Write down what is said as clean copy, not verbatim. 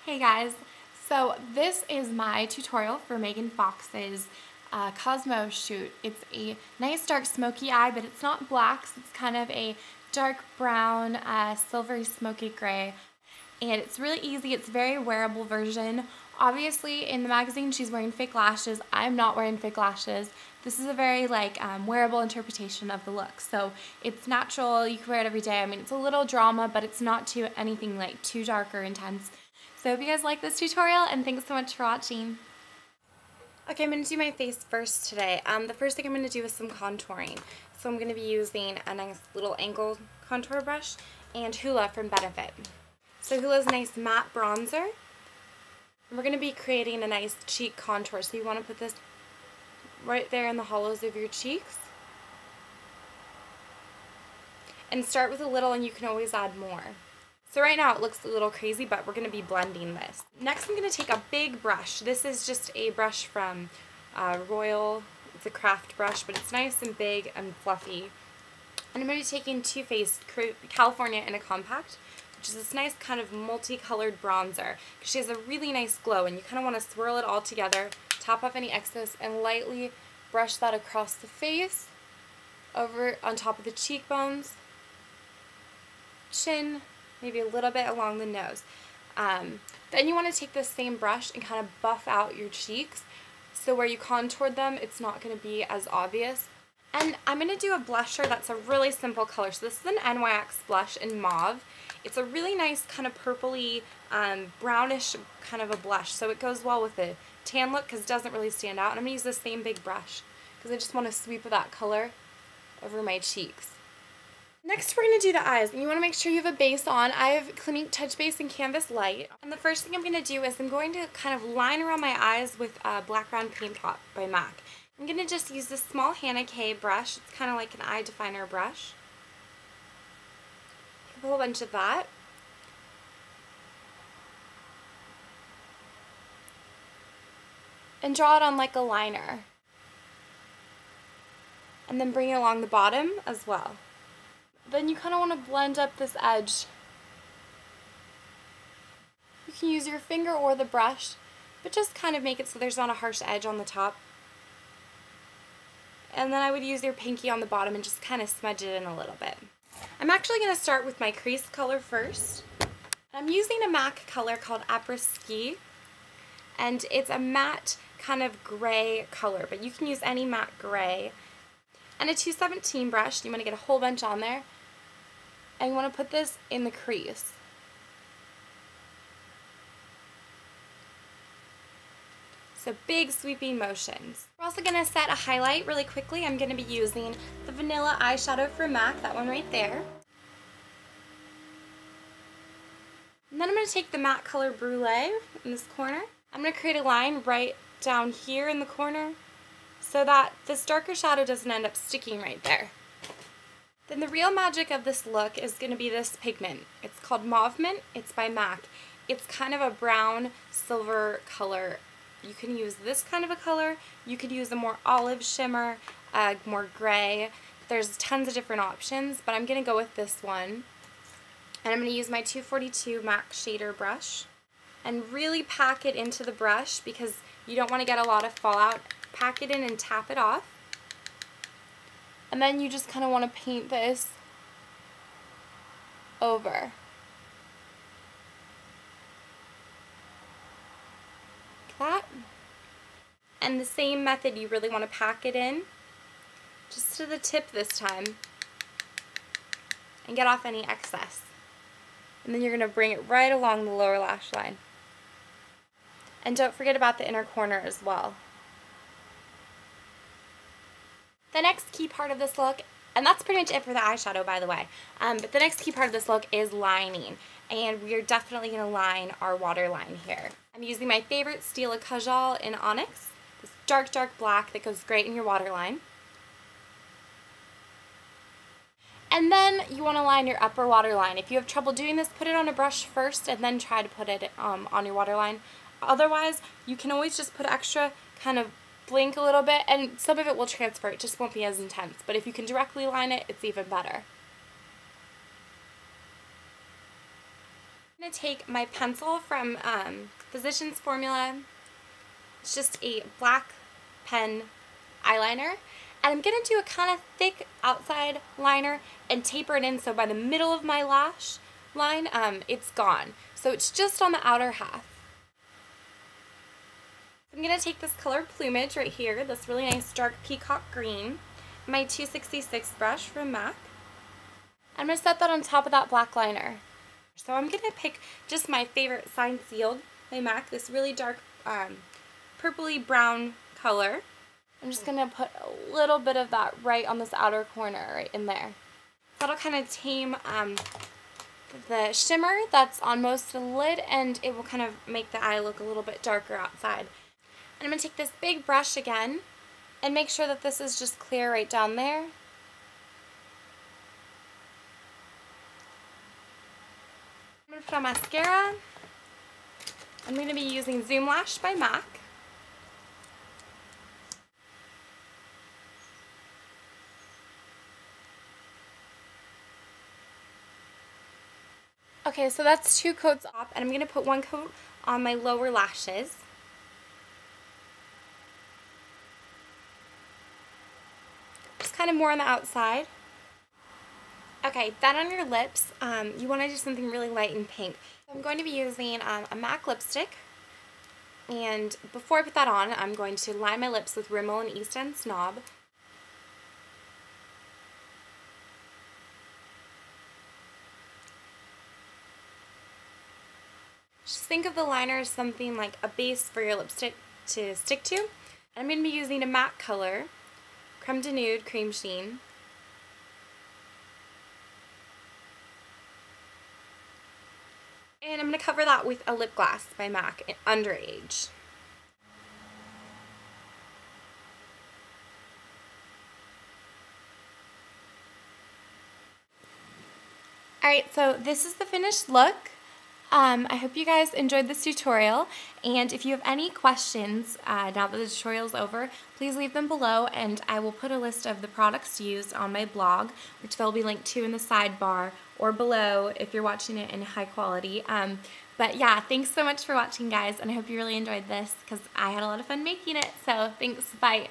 Hey guys, so this is my tutorial for Megan Fox's Cosmo shoot. It's a nice dark smoky eye, but it's not black, so it's kind of a dark brown, silvery smoky gray. And it's really easy, it's a very wearable version. Obviously in the magazine she's wearing fake lashes. I'm not wearing fake lashes. This is a very wearable interpretation of the look. So it's natural, you can wear it every day. I mean, it's a little drama, but it's not anything too dark or intense. So I hope you guys like this tutorial, and thanks so much for watching. Okay, I'm going to do my face first today. The first thing I'm going to do is some contouring. So I'm going to be using a nice little angled contour brush and Hoola from Benefit. So Hoola's nice matte bronzer. And we're going to be creating a nice cheek contour. So you want to put this right there in the hollows of your cheeks. And start with a little, and you can always add more. So right now it looks a little crazy, but we're going to be blending this. Next I'm going to take a big brush. This is just a brush from Royal. It's a craft brush, but it's nice and big and fluffy. And I'm going to be taking Too Faced California in a Compact, which is this nice kind of multicolored bronzer. She has a really nice glow, and you kind of want to swirl it all together, top off any excess, and lightly brush that across the face, over on top of the cheekbones, chin, maybe a little bit along the nose. Then you want to take this same brush and kind of buff out your cheeks, so where you contoured them, it's not going to be as obvious. And I'm going to do a blusher that's a really simple color. So this is an NYX blush in Mauve. It's a really nice kind of purpley, brownish kind of a blush, so it goes well with the tan look because it doesn't really stand out. And I'm going to use the same big brush because I just want to sweep that color over my cheeks. Next we're going to do the eyes, and you want to make sure you have a base on. I have Clinique Touch Base in Canvas Light. And the first thing I'm going to do is I'm going to kind of line around my eyes with Black Round Paint Pot by MAC. I'm going to just use this small Hannah K brush. It's kind of like an eye definer brush. Take a whole bunch of that. And draw it on like a liner. And then bring it along the bottom as well. Then you kind of want to blend up this edge. You can use your finger or the brush, but just kind of make it so there's not a harsh edge on the top. And then I would use your pinky on the bottom and just kind of smudge it in a little bit. I'm actually going to start with my crease color first. I'm using a MAC color called Après Ski, and it's a matte kind of gray color, but you can use any matte gray. And a 217 brush, you want to get a whole bunch on there. And you want to put this in the crease. So big sweeping motions. We're also going to set a highlight really quickly. I'm going to be using the Vanilla eyeshadow from MAC, that one right there. And then I'm going to take the matte color Brulee in this corner. I'm going to create a line right down here in the corner so that this darker shadow doesn't end up sticking right there. Then the real magic of this look is going to be this pigment. It's called Mauve Mint. It's by MAC. It's kind of a brown silver color. You can use this kind of a color. You could use a more olive shimmer, more gray. There's tons of different options, but I'm going to go with this one. And I'm going to use my 242 MAC shader brush and really pack it into the brush because you don't want to get a lot of fallout. Pack it in and tap it off. And then you just kind of want to paint this over. Like that. And the same method, you really want to pack it in, just to the tip this time, and get off any excess. And then you're going to bring it right along the lower lash line. And don't forget about the inner corner as well. The next key part of this look, and that's pretty much it for the eyeshadow, by the way, but the next key part of this look is lining, and we are definitely going to line our waterline here. I'm using my favorite Stila Kajal in Onyx, this dark, dark black that goes great in your waterline. And then you want to line your upper waterline. If you have trouble doing this, put it on a brush first and then try to put it on your waterline. Otherwise, you can always just put extra kind of blink a little bit, and some of it will transfer, it just won't be as intense, but if you can directly line it, it's even better. I'm going to take my pencil from Physicians Formula. It's just a black pen eyeliner. And I'm going to do a kind of thick outside liner and taper it in so by the middle of my lash line, it's gone. So it's just on the outer half. I'm going to take this color Plumage right here, this really nice dark peacock green, my 266 brush from MAC. I'm going to set that on top of that black liner. So I'm going to pick just my favorite Sign Sealed by MAC, this really dark purpley brown color. I'm just going to put a little bit of that right on this outer corner, right in there. That'll kind of tame the shimmer that's on most of the lid, and it will kind of make the eye look a little bit darker outside. And I'm going to take this big brush again and make sure that this is just clear right down there. I'm going to put on mascara. I'm going to be using Zoom Lash by MAC. Okay, so that's 2 coats off, and I'm going to put 1 coat on my lower lashes. Just kind of more on the outside. Okay, then on your lips, you want to do something really light and pink. So I'm going to be using a MAC lipstick, and before I put that on, I'm going to line my lips with Rimmel and East End Snob. Just think of the liner as something like a base for your lipstick to stick to. I'm going to be using a matte color, Creme de Nude Cream Sheen. And I'm going to cover that with a lip gloss by MAC, Underage. Alright, so this is the finished look. I hope you guys enjoyed this tutorial, and if you have any questions now that the tutorial is over, please leave them below, and I will put a list of the products used on my blog, which they'll be linked to in the sidebar or below if you're watching it in high quality. But yeah, thanks so much for watching, guys, and I hope you really enjoyed this because I had a lot of fun making it, so thanks, bye.